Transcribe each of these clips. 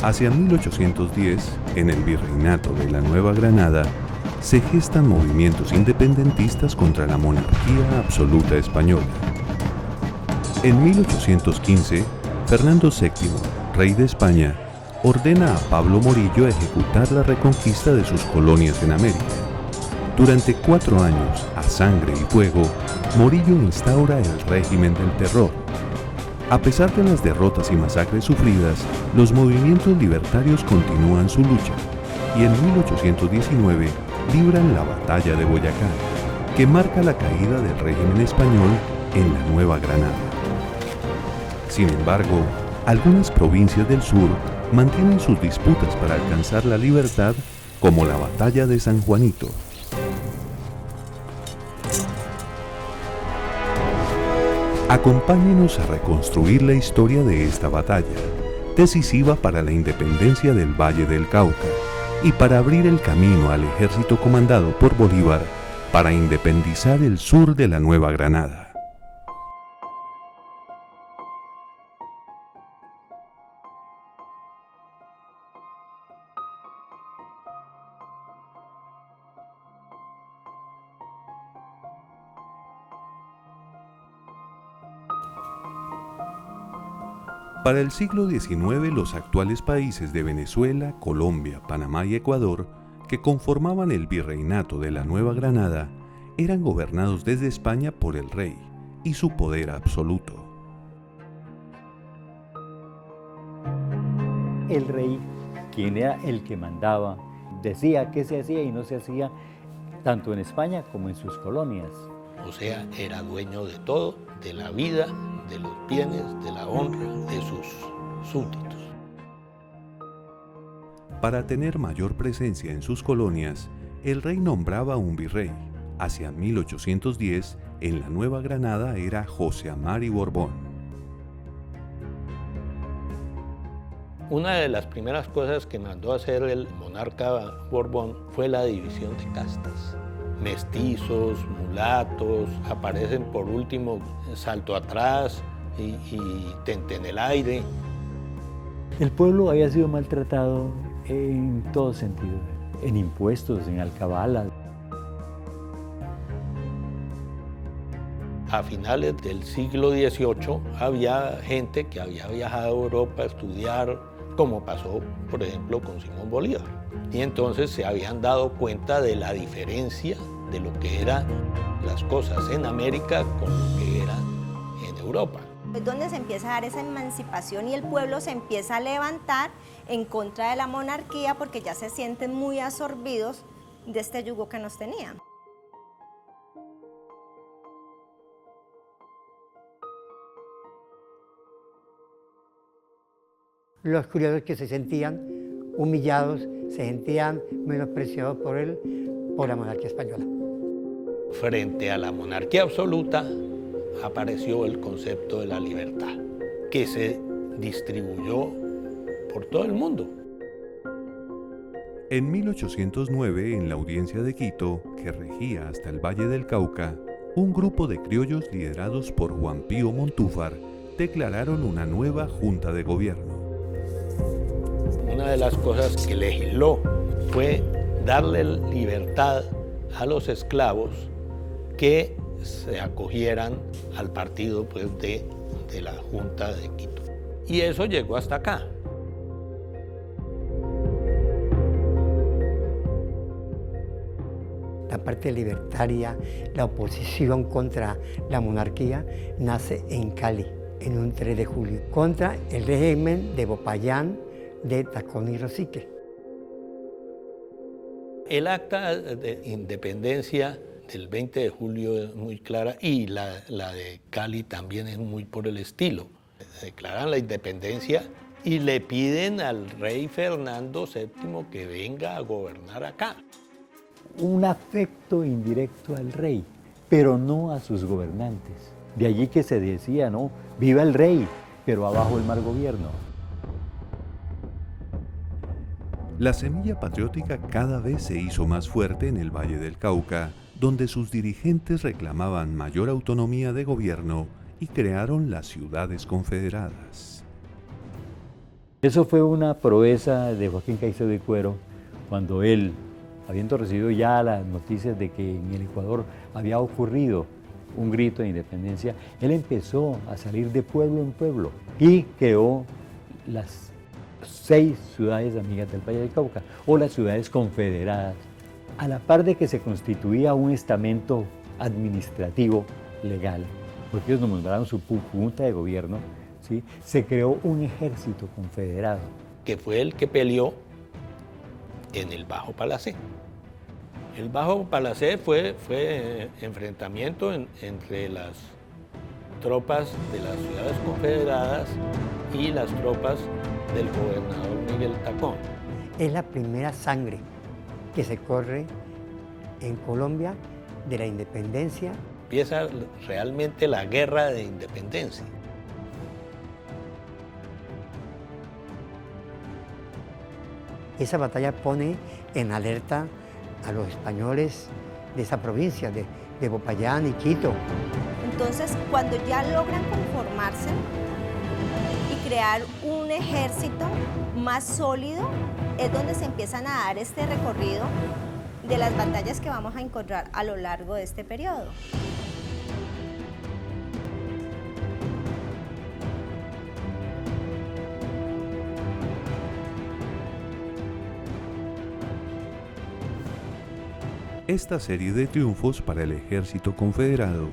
Hacia 1810, en el Virreinato de la Nueva Granada, se gestan movimientos independentistas contra la monarquía absoluta española. En 1815, Fernando VII, rey de España, ordena a Pablo Morillo ejecutar la reconquista de sus colonias en América. Durante 4 años, a sangre y fuego, Morillo instaura el régimen del terror. A pesar de las derrotas y masacres sufridas, los movimientos libertarios continúan su lucha y en 1819 libran la Batalla de Boyacá, que marca la caída del régimen español en la Nueva Granada. Sin embargo, algunas provincias del sur mantienen sus disputas para alcanzar la libertad, como la Batalla de San Juanito. Acompáñenos a reconstruir la historia de esta batalla, decisiva para la independencia del Valle del Cauca y para abrir el camino al ejército comandado por Bolívar para independizar el sur de la Nueva Granada. Para el siglo XIX, los actuales países de Venezuela, Colombia, Panamá y Ecuador, que conformaban el Virreinato de la Nueva Granada, eran gobernados desde España por el rey y su poder absoluto. El rey, quien era el que mandaba, decía qué se hacía y no se hacía, tanto en España como en sus colonias. O sea, era dueño de todo, de la vida, de los bienes, de la honra de sus súbditos. Para tener mayor presencia en sus colonias, el rey nombraba un virrey. Hacia 1810, en la Nueva Granada era José Amari Borbón. Una de las primeras cosas que mandó a hacer el monarca Borbón fue la división de castas. Mestizos, mulatos, aparecen por último salto atrás y tente en el aire. El pueblo había sido maltratado en todo sentido, en impuestos, en alcabalas. A finales del siglo XVIII había gente que había viajado a Europa a estudiar, como pasó, por ejemplo, con Simón Bolívar. Y entonces se habían dado cuenta de la diferencia de lo que eran las cosas en América con lo que eran en Europa. Es donde se empieza a dar esa emancipación y el pueblo se empieza a levantar en contra de la monarquía porque ya se sienten muy absorbidos de este yugo que nos tenían. Los criollos que se sentían humillados, se sentían menospreciados por la monarquía española. Frente a la monarquía absoluta apareció el concepto de la libertad, que se distribuyó por todo el mundo. En 1809, en la audiencia de Quito, que regía hasta el Valle del Cauca, un grupo de criollos liderados por Juan Pío Montúfar declararon una nueva junta de gobierno. Una de las cosas que legisló fue darle libertad a los esclavos que se acogieran al partido de la Junta de Quito. Y eso llegó hasta acá. La parte libertaria, la oposición contra la monarquía, nace en Cali, en un 3 de julio, contra el régimen de Popayán, de Tacón y Rosique. El acta de independencia del 20 de julio es muy clara y la de Cali también es muy por el estilo. Declaran la independencia y le piden al rey Fernando VII que venga a gobernar acá. Un afecto indirecto al rey, pero no a sus gobernantes. De allí que se decía, ¿no? Viva el rey, pero abajo el mal gobierno. La semilla patriótica cada vez se hizo más fuerte en el Valle del Cauca, donde sus dirigentes reclamaban mayor autonomía de gobierno y crearon las ciudades confederadas. Eso fue una proeza de Joaquín Caicedo y Cuero cuando él, habiendo recibido ya las noticias de que en el Ecuador había ocurrido un grito de independencia, él empezó a salir de pueblo en pueblo y creó las 6 ciudades amigas del Valle del Cauca o las ciudades confederadas, a la par de que se constituía un estamento administrativo legal, porque ellos nombraron su junta de gobierno, ¿sí? Se creó un ejército confederado. Que fue el que peleó en el Bajo Palacé. El Bajo Palacé fue enfrentamiento entre las tropas de las ciudades confederadas y las tropas del gobernador Miguel Tacón. Es la primera sangre que se corre en Colombia de la independencia. Empieza realmente la guerra de independencia. Esa batalla pone en alerta a los españoles de esa provincia, de Popayán y Quito. Entonces, cuando ya logran conformarse y crear un ejército más sólido, es donde se empiezan a dar este recorrido de las batallas que vamos a encontrar a lo largo de este periodo. Esta serie de triunfos para el ejército confederado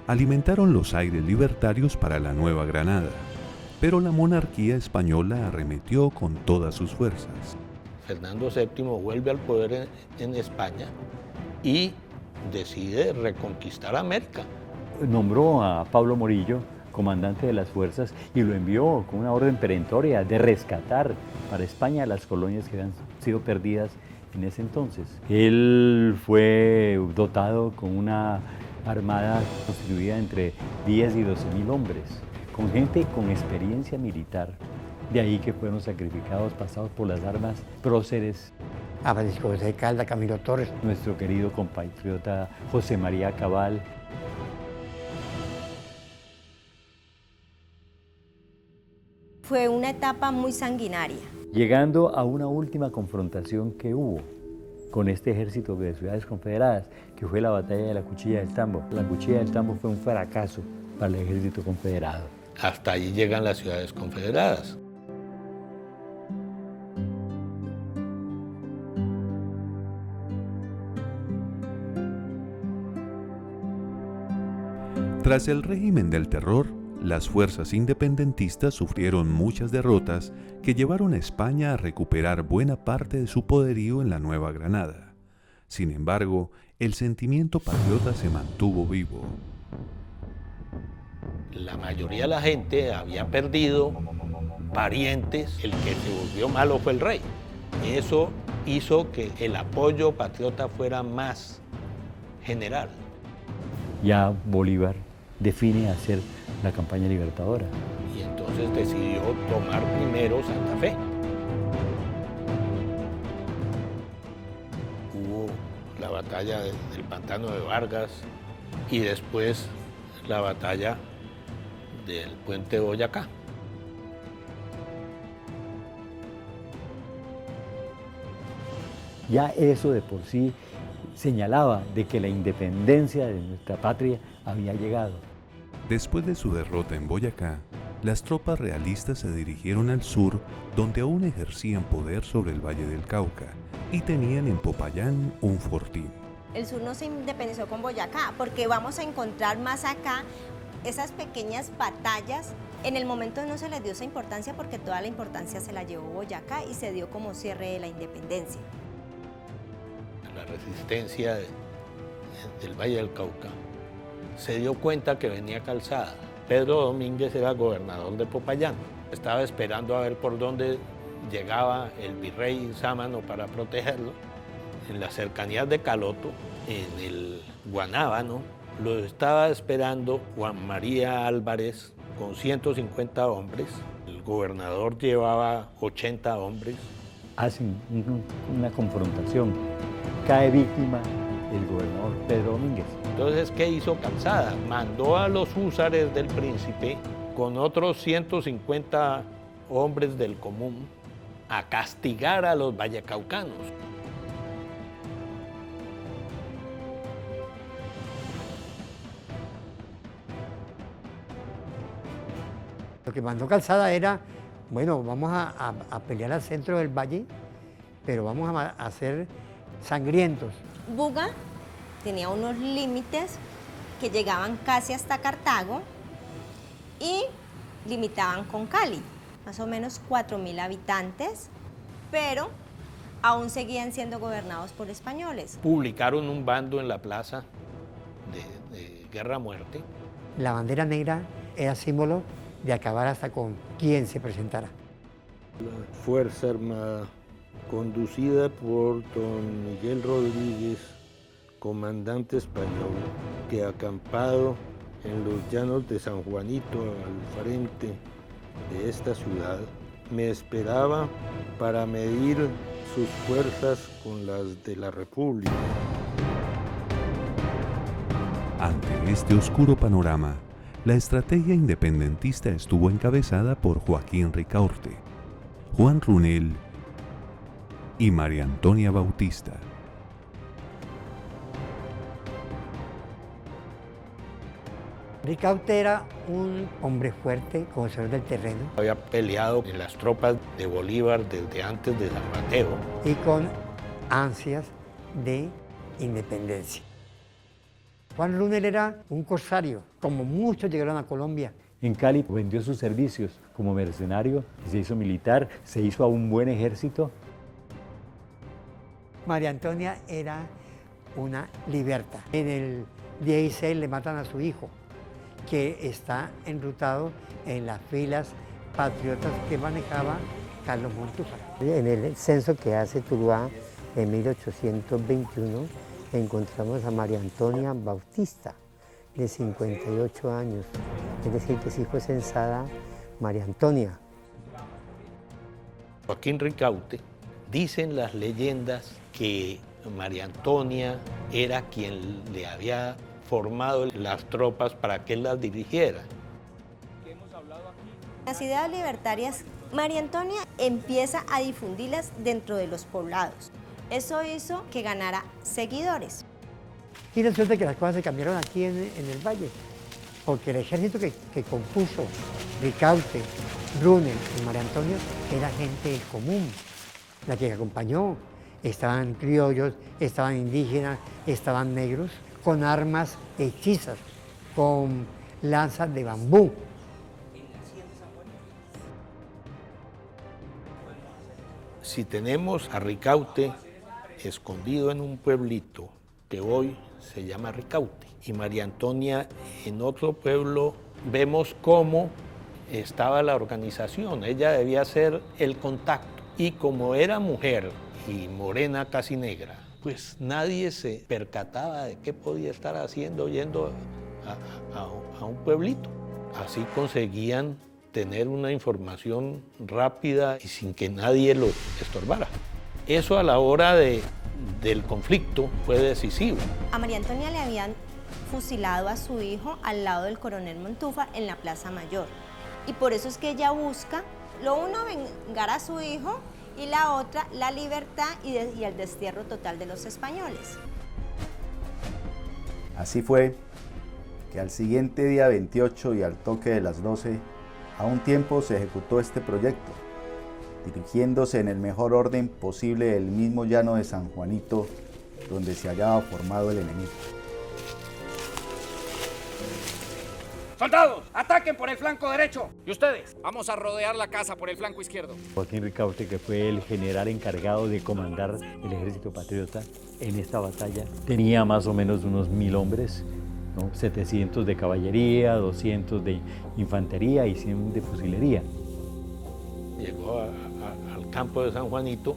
alimentaron los aires libertarios para la Nueva Granada, pero la monarquía española arremetió con todas sus fuerzas. Fernando VII vuelve al poder en España y decide reconquistar América. Nombró a Pablo Morillo comandante de las fuerzas y lo envió con una orden perentoria de rescatar para España las colonias que habían sido perdidas en ese entonces. Él fue dotado con una armada constituida entre 10 y 12.000 hombres, con gente con experiencia militar. De ahí que fueron sacrificados, pasados por las armas próceres. A Francisco José Calda, Camilo Torres. Nuestro querido compatriota José María Cabal. Fue una etapa muy sanguinaria. Llegando a una última confrontación que hubo con este ejército de ciudades confederadas, que fue la batalla de la Cuchilla del Tambo. La Cuchilla del Tambo fue un fracaso para el ejército confederado. Hasta allí llegan las ciudades confederadas. Tras el régimen del terror, las fuerzas independentistas sufrieron muchas derrotas que llevaron a España a recuperar buena parte de su poderío en la Nueva Granada. Sin embargo, el sentimiento patriota se mantuvo vivo. La mayoría de la gente había perdido parientes, el que se volvió malo fue el rey. Eso hizo que el apoyo patriota fuera más general. Ya Bolívar define hacer la campaña libertadora. Y entonces decidió tomar primero Santa Fe. Hubo la batalla del Pantano de Vargas y después la batalla del Puente de Boyacá. Ya eso de por sí señalaba de que la independencia de nuestra patria había llegado. Después de su derrota en Boyacá, las tropas realistas se dirigieron al sur, donde aún ejercían poder sobre el Valle del Cauca y tenían en Popayán un fortín. El sur no se independizó con Boyacá, porque vamos a encontrar más acá esas pequeñas batallas. En el momento no se les dio esa importancia porque toda la importancia se la llevó Boyacá y se dio como cierre de la independencia. La resistencia del Valle del Cauca se dio cuenta que venía calzada. Pedro Domínguez era gobernador de Popayán. Estaba esperando a ver por dónde llegaba el virrey Sámano para protegerlo. En las cercanías de Caloto, en el Guanábano, lo estaba esperando Juan María Álvarez con 150 hombres. El gobernador llevaba 80 hombres. Hacen una confrontación. Cae víctima el gobernador Pedro Domínguez. Entonces, ¿qué hizo Calzada? Mandó a los húsares del Príncipe con otros 150 hombres del común a castigar a los vallecaucanos. Lo que mandó Calzada era, bueno, vamos a pelear al centro del valle, pero vamos a ser sangrientos. Buga tenía unos límites que llegaban casi hasta Cartago y limitaban con Cali, más o menos 4.000 habitantes, pero aún seguían siendo gobernados por españoles. Publicaron un bando en la plaza de guerra a muerte. La bandera negra era símbolo de acabar hasta con quien se presentara. La Fuerza Armada, conducida por don Miguel Rodríguez, comandante español, que acampado en los llanos de San Juanito al frente de esta ciudad, me esperaba para medir sus fuerzas con las de la República. Ante este oscuro panorama, la estrategia independentista estuvo encabezada por Joaquín Ricaurte, Juan Runel y María Antonia Bautista. Ricaurte era un hombre fuerte, conocedor del terreno. Había peleado en las tropas de Bolívar desde antes de San Mateo. Y con ansias de independencia. Juan Runel era un corsario, como muchos llegaron a Colombia. En Cali vendió sus servicios como mercenario, se hizo militar, se hizo a un buen ejército. María Antonia era una liberta. En el 16 le matan a su hijo, que está enrutado en las filas patriotas que manejaba Carlos Montúfar. En el censo que hace Tuluá en 1821 encontramos a María Antonia Bautista, de 58 años, es decir, que sí fue censada María Antonia. Joaquín Ricaurte, dicen las leyendas que María Antonia era quien le había formado las tropas para que él las dirigiera. Las ideas libertarias, María Antonia empieza a difundirlas dentro de los poblados. Eso hizo que ganara seguidores. Y resulta que las cosas se cambiaron aquí en el valle, porque el ejército que compuso Ricaurte, Runel y María Antonia era gente común, la que acompañó. Estaban criollos, estaban indígenas, estaban negros, con armas hechizas, con lanzas de bambú. Si tenemos a Ricaurte escondido en un pueblito que hoy se llama Ricaurte y María Antonia en otro pueblo, vemos cómo estaba la organización. Ella debía ser el contacto y como era mujer y morena casi negra, pues nadie se percataba de qué podía estar haciendo yendo a un pueblito. Así conseguían tener una información rápida y sin que nadie lo estorbara. Eso a la hora del conflicto fue decisivo. A María Antonia le habían fusilado a su hijo al lado del coronel Montúfar en la Plaza Mayor. Y por eso es que ella busca, lo uno, vengar a su hijo, y la otra, la libertad y el destierro total de los españoles. Así fue que al siguiente día 28 y al toque de las 12, a un tiempo se ejecutó este proyecto, dirigiéndose en el mejor orden posible el mismo llano de San Juanito, donde se hallaba formado el enemigo. ¡Soldados! ¡Ataquen por el flanco derecho! ¿Y ustedes? Vamos a rodear la casa por el flanco izquierdo. Joaquín Ricaurte, que fue el general encargado de comandar el ejército patriota en esta batalla, tenía más o menos unos 1000 hombres, ¿no? 700 de caballería, 200 de infantería y 100 de fusilería. Llegó al campo de San Juanito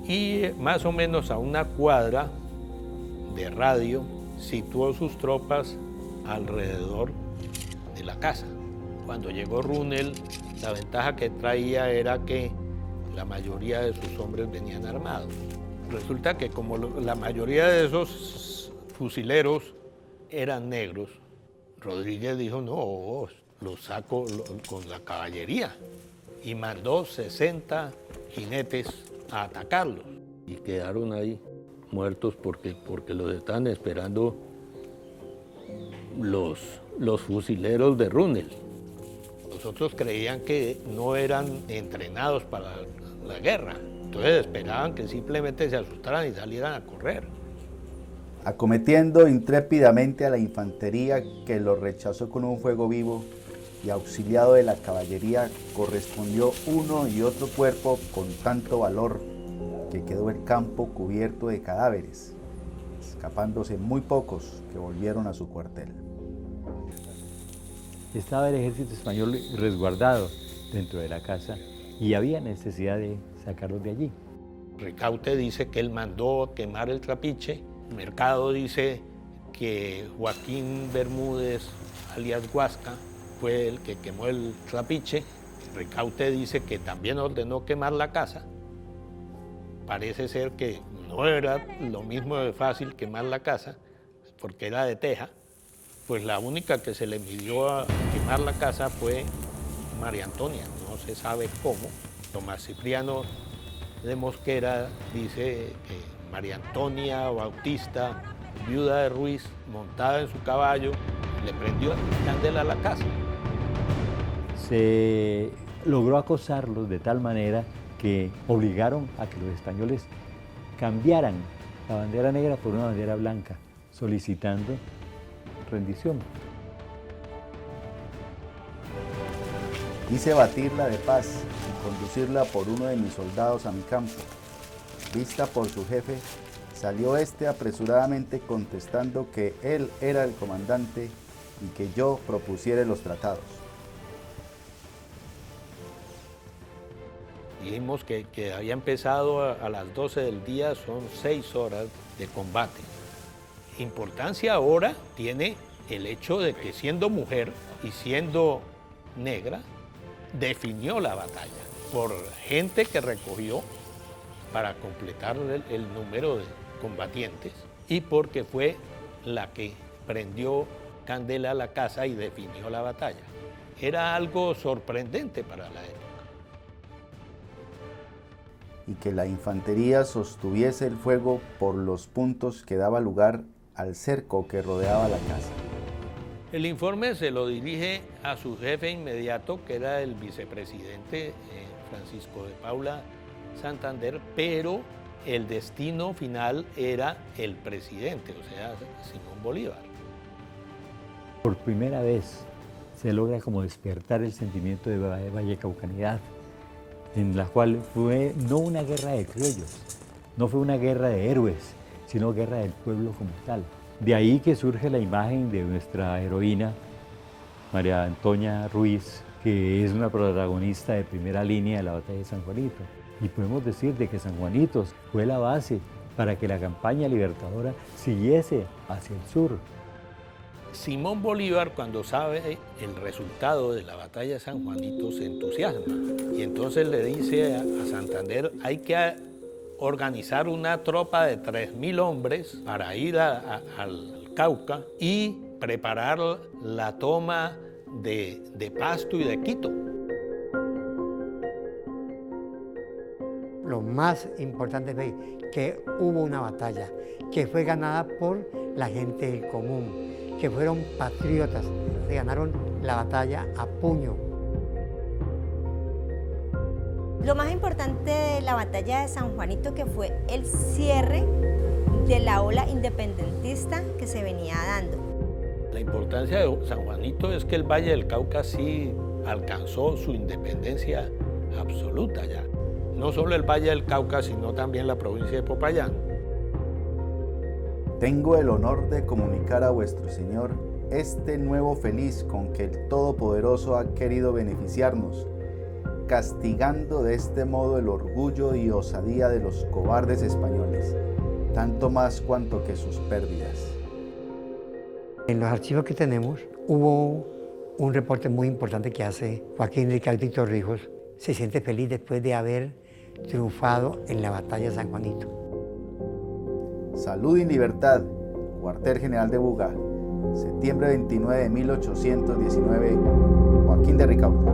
y más o menos a una cuadra de radio situó sus tropas alrededor de la casa. Cuando llegó Runel, la ventaja que traía era que la mayoría de sus hombres venían armados. Resulta que como la mayoría de esos fusileros eran negros, Rodríguez dijo, no, los saco con la caballería. y mandó 60 jinetes a atacarlos. Y quedaron ahí muertos porque los estaban esperando los fusileros de Runel. Los otros creían que no eran entrenados para la guerra, entonces esperaban que simplemente se asustaran y salieran a correr. Acometiendo intrépidamente a la infantería que los rechazó con un fuego vivo y auxiliado de la caballería, correspondió uno y otro cuerpo con tanto valor que quedó el campo cubierto de cadáveres, escapándose muy pocos que volvieron a su cuartel. Estaba el ejército español resguardado dentro de la casa y había necesidad de sacarlos de allí. Ricaute dice que él mandó quemar el trapiche. Mercado dice que Joaquín Bermúdez, alias Huasca, fue el que quemó el trapiche. Ricaute dice que también ordenó quemar la casa. Parece ser que no era lo mismo de fácil quemar la casa, porque era de teja. Pues la única que se le midió a quemar la casa fue María Antonia, no se sabe cómo. Tomás Cipriano de Mosquera dice que María Antonia Bautista, viuda de Ruiz, montada en su caballo, le prendió candela a la casa. Se logró acosarlos de tal manera que obligaron a que los españoles cambiaran la bandera negra por una bandera blanca, solicitando rendición. Hice batirla de paz y conducirla por uno de mis soldados a mi campo. Vista por su jefe, salió este apresuradamente contestando que él era el comandante y que yo propusiera los tratados. Dijimos que había empezado a las 12 del día, son 6 horas de combate. Importancia ahora tiene el hecho de que siendo mujer y siendo negra, definió la batalla por gente que recogió para completar el número de combatientes y porque fue la que prendió candela a la casa y definió la batalla. Era algo sorprendente para la época. Y que la infantería sostuviese el fuego por los puntos que daba lugar al cerco que rodeaba la casa. El informe se lo dirige a su jefe inmediato, que era el vicepresidente Francisco de Paula Santander, pero el destino final era el presidente, o sea, Simón Bolívar. Por primera vez se logra como despertar el sentimiento de vallecaucanidad, en la cual fue no una guerra de criollos, no fue una guerra de héroes, sino guerra del pueblo como tal. De ahí que surge la imagen de nuestra heroína, María Antonia Ruiz, que es una protagonista de primera línea de la batalla de San Juanito. Y podemos decir de que San Juanito fue la base para que la campaña libertadora siguiese hacia el sur. Simón Bolívar, cuando sabe el resultado de la batalla de San Juanito, se entusiasma y entonces le dice a Santander: hay que organizar una tropa de 3.000 hombres para ir al Cauca y preparar la toma de Pasto y de Quito. Lo más importante fue que hubo una batalla que fue ganada por la gente del común, que fueron patriotas, se ganaron la batalla a puño. Lo más importante de la batalla de San Juanito, que fue el cierre de la ola independentista que se venía dando. La importancia de San Juanito es que el Valle del Cauca sí alcanzó su independencia absoluta ya. No solo el Valle del Cauca, sino también la provincia de Popayán. Tengo el honor de comunicar a vuestro Señor este nuevo feliz con que el Todopoderoso ha querido beneficiarnos, castigando de este modo el orgullo y osadía de los cobardes españoles, tanto más cuanto que sus pérdidas. En los archivos que tenemos hubo un reporte muy importante que hace Joaquín Ricaute Torrijos. Se siente feliz después de haber triunfado en la batalla de San Juanito. Salud y libertad, Cuartel General de Buga, septiembre 29 de 1819, Joaquín de Ricaute.